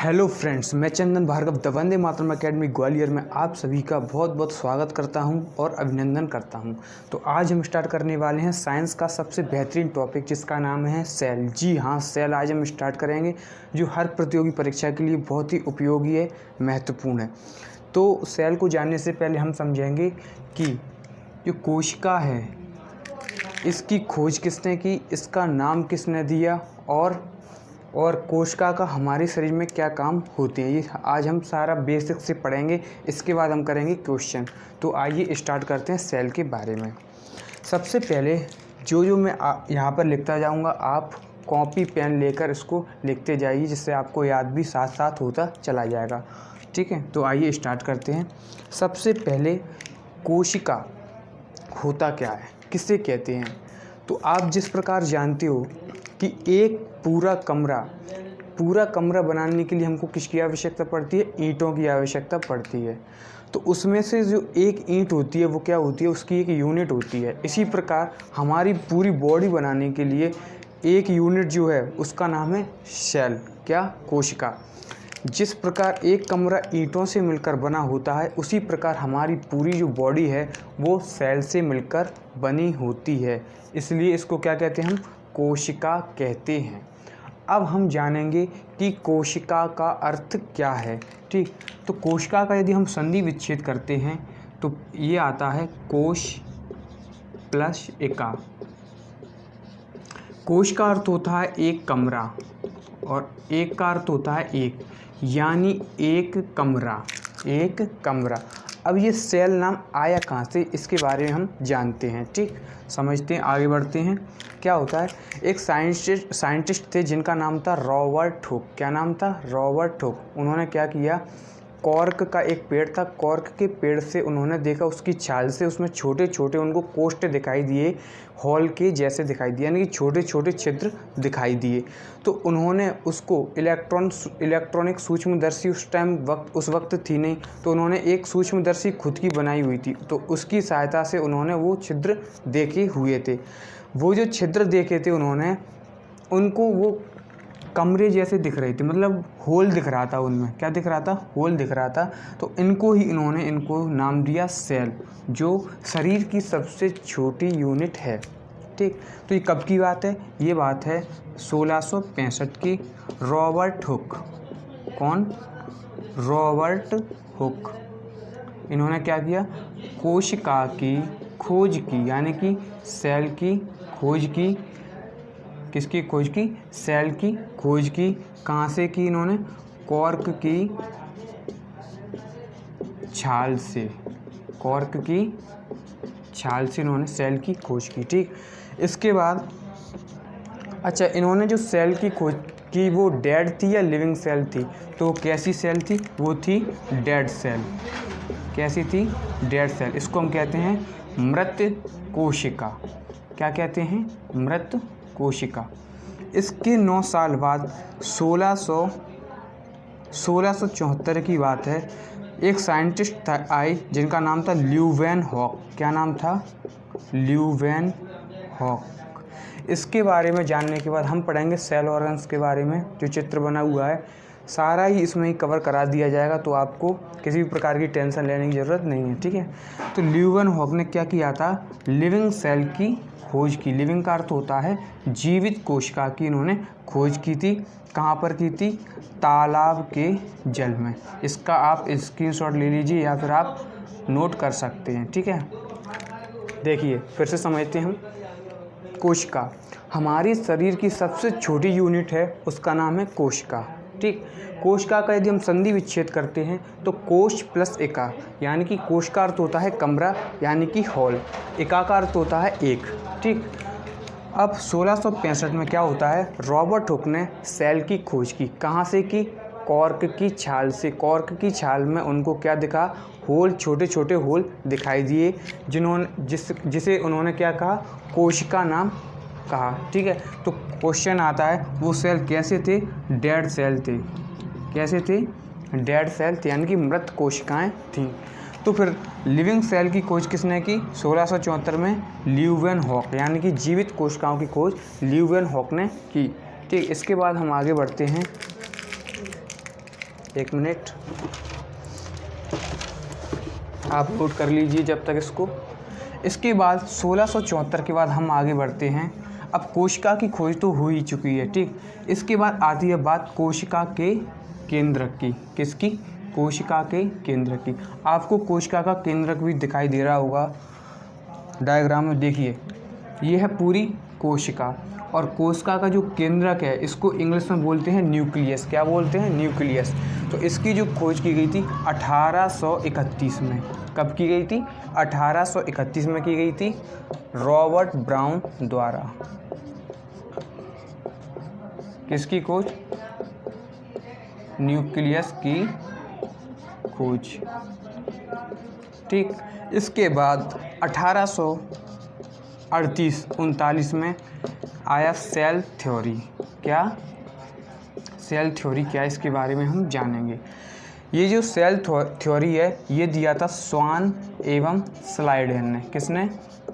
Hello friends, मैं Chandan Bhargav the Vande Mataram academy Gwalior में आप सभी का बहुत बहुत स्वागत करता हूं और अभिनंदन करता हूं। तो आज हम स्टार्ट करने वाले हैं साइंस का सबसे बेहतरीन टॉपिक जिसका नाम है सेल। जी हाँ, सेल आज हम स्टार्ट करेंगे जो हर प्रतियोगी परीक्षा के लिए बहुत ही उपयोगी है, महत्वपूर्ण है। तो सेल को जानने से पहले हम समझेंगे कि जो कोशिका है इसकी खोज किसने की, इसका नाम किसने दिया और कोशिका का हमारे शरीर में क्या काम होते हैं, ये आज हम सारा बेसिक से पढ़ेंगे। इसके बाद हम करेंगे क्वेश्चन। तो आइए स्टार्ट करते हैं सेल के बारे में। सबसे पहले जो मैं यहाँ पर लिखता जाऊँगा, आप कॉपी पेन लेकर इसको लिखते जाइए, जिससे आपको याद भी साथ साथ होता चला जाएगा। ठीक है, तो आइए स्टार्ट करते हैं। सबसे पहले कोशिका होता क्या है, किसे कहते हैं। तो आप जिस प्रकार जानते हो कि एक पूरा कमरा बनाने के लिए हमको किसकी आवश्यकता पड़ती है, ईंटों की आवश्यकता पड़ती है। तो उसमें से जो एक ईंट होती है वो क्या होती है, उसकी एक यूनिट होती है। इसी प्रकार हमारी पूरी बॉडी बनाने के लिए एक यूनिट जो है उसका नाम है सेल, क्या, कोशिका। जिस प्रकार एक कमरा ईंटों से मिलकर बना होता है, उसी प्रकार हमारी पूरी जो बॉडी है वो सेल से मिलकर बनी होती है। इसलिए इसको क्या कहते हैं, हम कोशिका कहते हैं। अब हम जानेंगे कि कोशिका का अर्थ क्या है। ठीक, तो कोशिका का यदि हम संधि विच्छेद करते हैं तो ये आता है कोश प्लस इका। कोश का अर्थ होता है एक कमरा और एक का अर्थ होता है एक, यानी एक कमरा। अब ये सेल नाम आया कहाँ से, इसके बारे में हम जानते हैं। ठीक, समझते हैं, आगे बढ़ते हैं। क्या होता है, एक साइंटिस्ट थे जिनका नाम था रॉबर्ट हुक। क्या नाम था, रॉबर्ट हुक। उन्होंने क्या किया, कॉर्क का एक पेड़ था, कॉर्क के पेड़ से उन्होंने देखा उसकी छाल से उसमें छोटे छोटे उनको कोष्ठ दिखाई दिए, हॉल के जैसे दिखाई दिए, यानी कि छोटे छोटे छिद्र दिखाई दिए। तो उन्होंने उसको इलेक्ट्रॉनिक सूक्ष्मदर्शी उस वक्त थी नहीं, तो उन्होंने एक सूक्ष्मदर्शी खुद की बनाई हुई थी। तो उसकी सहायता से उन्होंने वो छिद्र देखे हुए थे। वो जो छिद्र देखे थे उन्होंने, उनको वो कमरे जैसे दिख रही थी, मतलब होल दिख रहा था उनमें। क्या दिख रहा था, होल दिख रहा था। तो इनको नाम दिया सेल, जो शरीर की सबसे छोटी यूनिट है। ठीक, तो ये कब की बात है, ये बात है 1665 की। रॉबर्ट हुक, कौन, रॉबर्ट हुक। इन्होंने क्या किया, कोशिका की खोज की, यानी कि सेल की खोज की। किसकी खोज की, सेल की खोज की। कहाँ से की इन्होंने, कॉर्क की छाल से, कॉर्क की छाल से इन्होंने सेल की खोज की। ठीक, इसके बाद अच्छा, इन्होंने जो सेल की खोज की वो डेड थी या लिविंग सेल थी। तो कैसी सेल थी, वो थी डेड सेल। कैसी थी, डेड सेल। इसको हम कहते हैं मृत कोशिका। क्या कहते हैं, मृत कोशिका। इसके 9 साल बाद 1674 की बात है, एक साइंटिस्ट आए जिनका नाम था ल्यूवेनहॉक। क्या नाम था, ल्यूवेनहॉक। इसके बारे में जानने के बाद हम पढ़ेंगे सेल ऑर्गन्स के बारे में। जो चित्र बना हुआ है सारा ही इसमें ही कवर करा दिया जाएगा, तो आपको किसी भी प्रकार की टेंशन लेने की ज़रूरत नहीं है। ठीक है, तो ल्यूवेनहॉक ने क्या किया था, लिविंग सेल की खोज की। लिविंग का अर्थ होता है जीवित कोशिका की इन्होंने खोज की थी। कहाँ पर की थी, तालाब के जल में। इसका आप स्क्रीनशॉट ले लीजिए या फिर आप नोट कर सकते हैं। ठीक है, देखिए फिर से समझते हैं हम। कोशिका हमारी शरीर की सबसे छोटी यूनिट है, उसका नाम है कोशिका। ठीक, कोशिका का यदि हम संधि विच्छेद करते हैं तो कोश प्लस इका, यानी कि कोश का अर्थ होता है कमरा, यानी कि हॉल। इका का अर्थ होता है एक। ठीक, अब 1665 में क्या होता है, रॉबर्ट हुक ने सेल की खोज की। कहाँ से की, कॉर्क की छाल से। कॉर्क की छाल में उनको क्या दिखा, होल, छोटे छोटे होल दिखाई दिए, जिसे उन्होंने क्या कहा, कोशिका नाम कहा। ठीक है, तो क्वेश्चन आता है वो सेल कैसे थे, डेड सेल थे। कैसे थे, डेड सेल थे, यानी कि मृत कोशिकाएं थीं। तो फिर लिविंग सेल की खोज किसने की, 1674 में ल्यूवेनहॉक, यानी कि जीवित कोशिकाओं की खोज ल्यूवेनहॉक ने की। ठीक, इसके बाद हम आगे बढ़ते हैं। एक मिनट आप नोट कर लीजिए जब तक इसको। इसके बाद 1674 के बाद हम आगे बढ़ते हैं। अब कोशिका की खोज तो हो ही चुकी है, ठीक। इसके बाद आती है बात कोशिका के केंद्रक की। किसकी? कोशिका के केंद्रक की। आपको कोशिका का केंद्रक भी दिखाई दे रहा होगा डायग्राम में, देखिए ये है पूरी कोशिका, और कोशिका का जो केंद्रक है इसको इंग्लिश में बोलते हैं न्यूक्लियस। क्या बोलते हैं? न्यूक्लियस। तो इसकी जो खोज की गई थी 1831 में। कब की गई थी? 1831 में की गई थी रॉबर्ट ब्राउन द्वारा। किसकी खोज? न्यूक्लियस की खोज, ठीक। इसके बाद 1838-39 में आया सेल थ्योरी। क्या? सेल थ्योरी क्या है, इसके बारे में हम जानेंगे। ये जो सेल थ्योरी है ये दिया था स्वान एवं स्लाइडेन ने। किसने?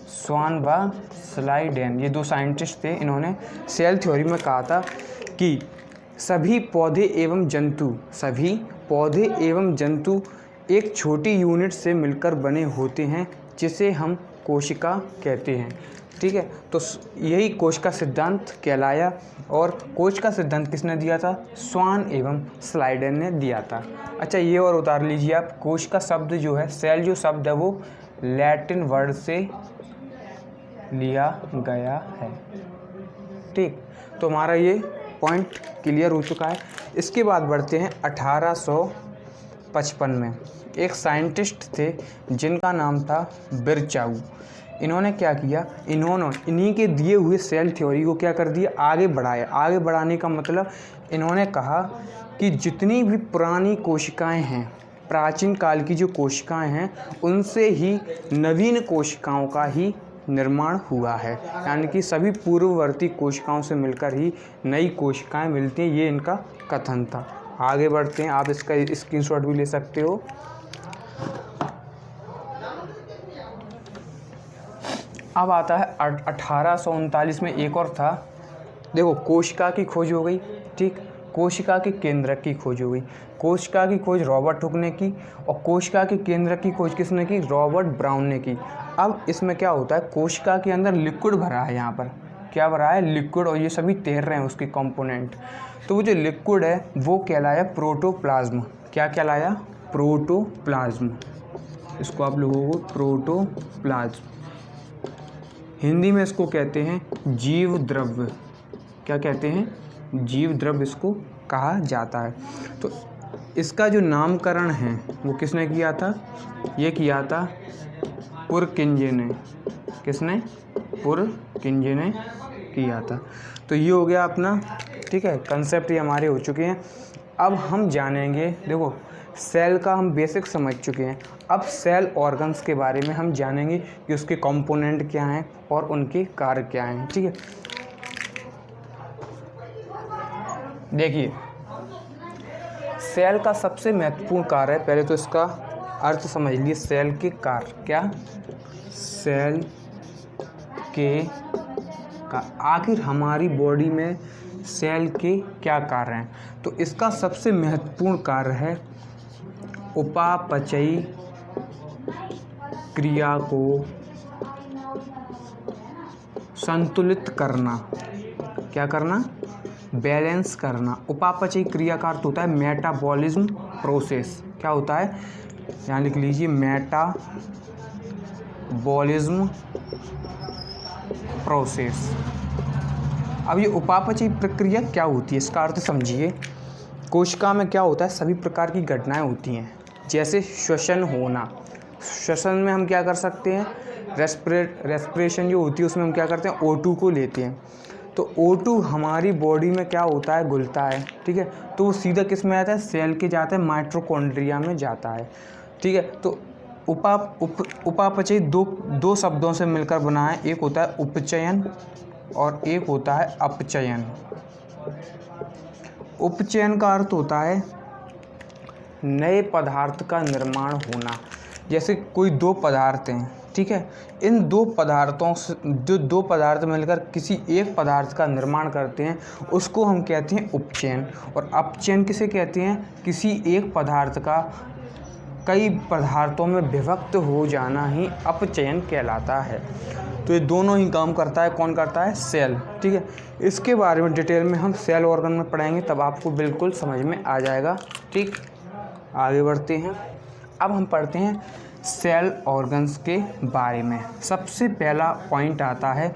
स्वान व स्लाइडेन, ये दो साइंटिस्ट थे। इन्होंने सेल थ्योरी में कहा था कि सभी पौधे एवं जंतु एक छोटी यूनिट से मिलकर बने होते हैं जिसे हम कोशिका कहते हैं, ठीक है। तो यही कोशिका सिद्धांत कहलाया, और कोशिका सिद्धांत किसने दिया था? स्वान एवं स्लाइडेन ने दिया था। अच्छा, ये और उतार लीजिए आप। कोशिका शब्द जो है, सेल जो शब्द है वो लैटिन वर्ड से लिया गया है, ठीक। तो हमारा ये पॉइंट क्लियर हो चुका है। इसके बाद बढ़ते हैं 1855 में। एक साइंटिस्ट थे जिनका नाम था बिरचाऊ। इन्होंने क्या किया? इन्हीं के दिए हुए सेल थ्योरी को क्या कर दिया? आगे बढ़ाया। आगे बढ़ाने का मतलब इन्होंने कहा कि जितनी भी पुरानी कोशिकाएं हैं, प्राचीन काल की जो कोशिकाएं हैं, उनसे ही नवीन कोशिकाओं का ही निर्माण हुआ है। यानी कि सभी पूर्ववर्ती कोशिकाओं से मिलकर ही नई कोशिकाएं मिलती हैं, ये इनका कथन था। आगे बढ़ते हैं, आप इसका स्क्रीनशॉट भी ले सकते हो। अब आता है 1839 में एक और था। देखो, कोशिका की खोज हो गई, ठीक। कोशिका के केंद्रक की खोज हो गई। कोशिका की खोज रॉबर्ट हुक ने की, और कोशिका के केंद्रक की खोज किसने की? रॉबर्ट ब्राउन ने की। अब इसमें क्या होता है? कोशिका के अंदर लिक्विड भरा है। यहाँ पर क्या भरा है? लिक्विड, और ये सभी तैर रहे हैं उसके कंपोनेंट। तो वो जो लिक्विड है वो कहलाया प्रोटोप्लाज्म। क्या कहलाया? प्रोटोप्लाज्म। इसको आप लोगों को प्रोटोप्लाज्म, हिंदी में इसको कहते हैं जीव द्रव्य। क्या कहते हैं? जीव द्रव्य इसको कहा जाता है। तो इसका जो नामकरण है वो किसने किया था? ये किया था पुरकिंजे ने। किसने? पुरकिंजे ने किया था। तो ये हो गया अपना, ठीक है। कंसेप्ट ये हमारे हो चुके हैं। अब हम जानेंगे, देखो सेल का हम बेसिक समझ चुके हैं। अब सेल ऑर्गन्स के बारे में हम जानेंगे कि उसके कंपोनेंट क्या हैं और उनके कार्य क्या हैं, ठीक है। देखिए, सेल का सबसे महत्वपूर्ण कार्य है, पहले तो इसका अर्थ समझ लीजिए। सेल के कार्य क्या? सेल के का आखिर हमारी बॉडी में सेल के क्या कार्य हैं? तो इसका सबसे महत्वपूर्ण कार्य है उपापचयी क्रिया को संतुलित करना। क्या करना? बैलेंस करना। उपापचयी क्रिया का अर्थ होता है मेटाबॉलिज्म प्रोसेस। क्या होता है? यहाँ लिख लीजिए, मेटाबॉलिज्म प्रोसेस। अब ये उपापचयी प्रक्रिया क्या होती है, इसका अर्थ समझिए। कोशिका में क्या होता है? सभी प्रकार की घटनाएं होती हैं, जैसे श्वसन होना। श्वसन में हम क्या कर सकते हैं? रेस्पिरेशन जो होती है उसमें हम क्या करते हैं? O2 को लेते हैं। तो O2 हमारी बॉडी में क्या होता है? घुलता है, ठीक है। तो वो सीधा किस में आता है? सेल के जाता है, माइटोकॉन्ड्रिया में जाता है, ठीक है। तो उपापचय दो शब्दों से मिलकर बना है। एक होता है उपचयन और एक होता है अपचयन। उपचयन का अर्थ होता है नए पदार्थ का निर्माण होना। जैसे कोई दो पदार्थ हैं, ठीक है। इन दो पदार्थों से जो दो पदार्थ मिलकर किसी एक पदार्थ का निर्माण करते हैं उसको हम कहते हैं उपचयन। और अपचयन किसे कहते हैं? किसी एक पदार्थ का कई पदार्थों में विभक्त हो जाना ही अपचयन कहलाता है। तो ये दोनों ही काम करता है। कौन करता है? सेल। ठीक है, इसके बारे में डिटेल में हम सेल ऑर्गन में पढ़ेंगे, तब आपको बिल्कुल समझ में आ जाएगा। ठीक, आगे बढ़ते हैं। अब हम पढ़ते हैं सेल ऑर्गन्स के बारे में। सबसे पहला पॉइंट आता है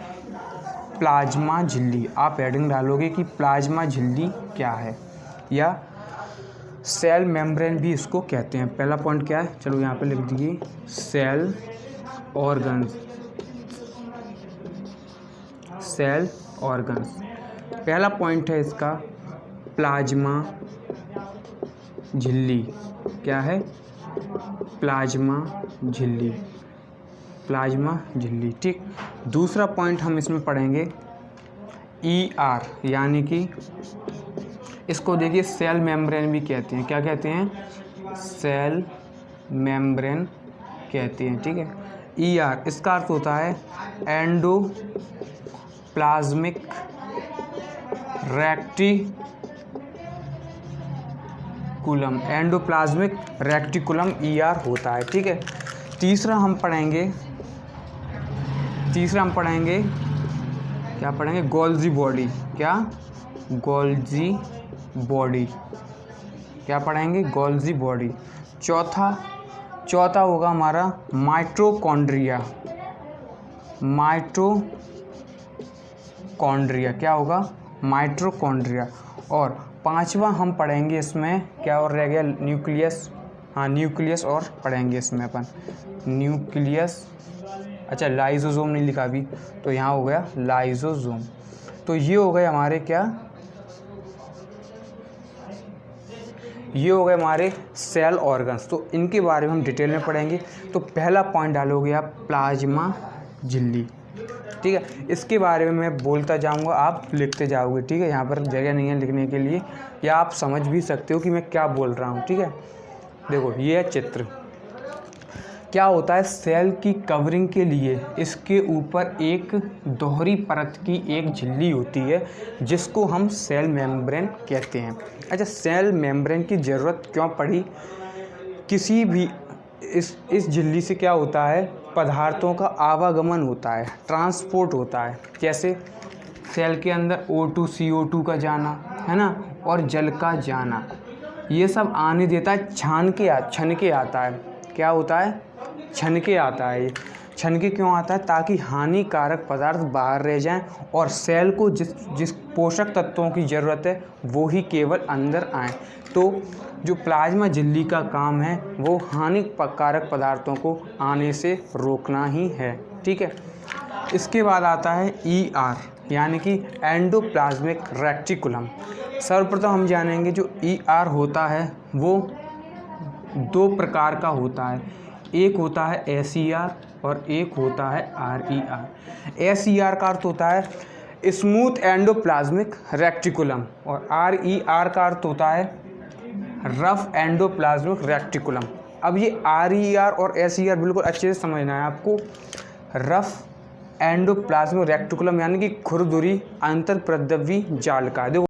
प्लाज्मा झिल्ली। आप हेडिंग डालोगे कि प्लाज्मा झिल्ली क्या है, या सेल मेम्ब्रेन भी इसको कहते हैं। पहला पॉइंट क्या है? चलो यहाँ पे लिख दीजिए, सेल ऑर्गन्स। सेल ऑर्गन्स पहला पॉइंट है इसका, प्लाज्मा झिल्ली। क्या है? प्लाज्मा झिल्ली। प्लाज्मा झिल्ली। ठीक, दूसरा पॉइंट हम इसमें पढ़ेंगे ER, यानी कि इसको देखिए सेल मेम्ब्रेन भी कहते हैं। क्या कहते हैं? सेल मेम्ब्रेन कहते हैं। ठीक है, ER इसका अर्थ होता है endoplasmic reticulum. Endoplasmic reticulum ER होता है। ठीक है, तीसरा हम पढ़ेंगे क्या पढ़ेंगे? Golgi body. क्या? Golgi body. क्या पढ़ेंगे? Golgi body. चौथा होगा हमारा माइटोकॉन्ड्रिया। माइटोकॉन्ड्रिया क्या होगा? माइटोकॉन्ड्रिया। और पांचवा हम पढ़ेंगे इसमें, क्या और रह गया? न्यूक्लियस। हाँ, न्यूक्लियस और पढ़ेंगे इसमें अपन, न्यूक्लियस। अच्छा, लाइसोसोम नहीं लिखा अभी, तो यहाँ हो गया लाइसोसोम। तो ये हो गए हमारे क्या? ये हो गए हमारे सेल ऑर्गन्स। तो इनके बारे में हम डिटेल में पढ़ेंगे। तो पहला पॉइंट डालोगे आप प्लाज्मा झिल्ली। ठीक है, इसके बारे में मैं बोलता जाऊंगा, आप लिखते जाओगे। ठीक है, यहाँ पर जगह नहीं है लिखने के लिए, या आप समझ भी सकते हो कि मैं क्या बोल रहा हूँ। ठीक है, देखो ये है चित्र। क्या होता है? सेल की कवरिंग के लिए इसके ऊपर एक दोहरी परत की एक झिल्ली होती है, जिसको हम सेल मेम्ब्रेन कहते हैं। अच्छा, सेल मेम्ब्रेन की ज़रूरत क्यों पड़ी? किसी भी इस झिल्ली से क्या होता है? पदार्थों का आवागमन होता है, ट्रांसपोर्ट होता है। जैसे सेल के अंदर O2 CO2 का जाना है ना, और जल का जाना, ये सब आने देता है, छन के आता है। क्या होता है? छन के आता है। ये छन के क्यों आता है? ताकि हानिकारक पदार्थ बाहर रह जाएं और सेल को जिस पोषक तत्वों की ज़रूरत है वो ही केवल अंदर आएँ। तो जो प्लाज्मा झिल्ली का काम है वो हानिकारक पदार्थों को आने से रोकना ही है। ठीक है, इसके बाद आता है ER, यानी कि एंडोप्लाज्मिक रेक्टिकुलम। सर्वप्रथम हम जानेंगे जो ER होता है वो दो प्रकार का होता है। एक होता है SER और एक होता है RER। SER का अर्थ होता है स्मूथ एंडोप्लाज्मिक रेक्टिकुलम, और RER का अर्थ होता है रफ एंडोप्लाज्मिक रेक्टिकुलम। अब ये RER और SER बिल्कुल अच्छे से समझना है आपको। रफ एंडोप्लाज्मिक रेक्टिकुलम यानी कि खुरदुरी अंतर्प्रद्रवी जालिका। देखो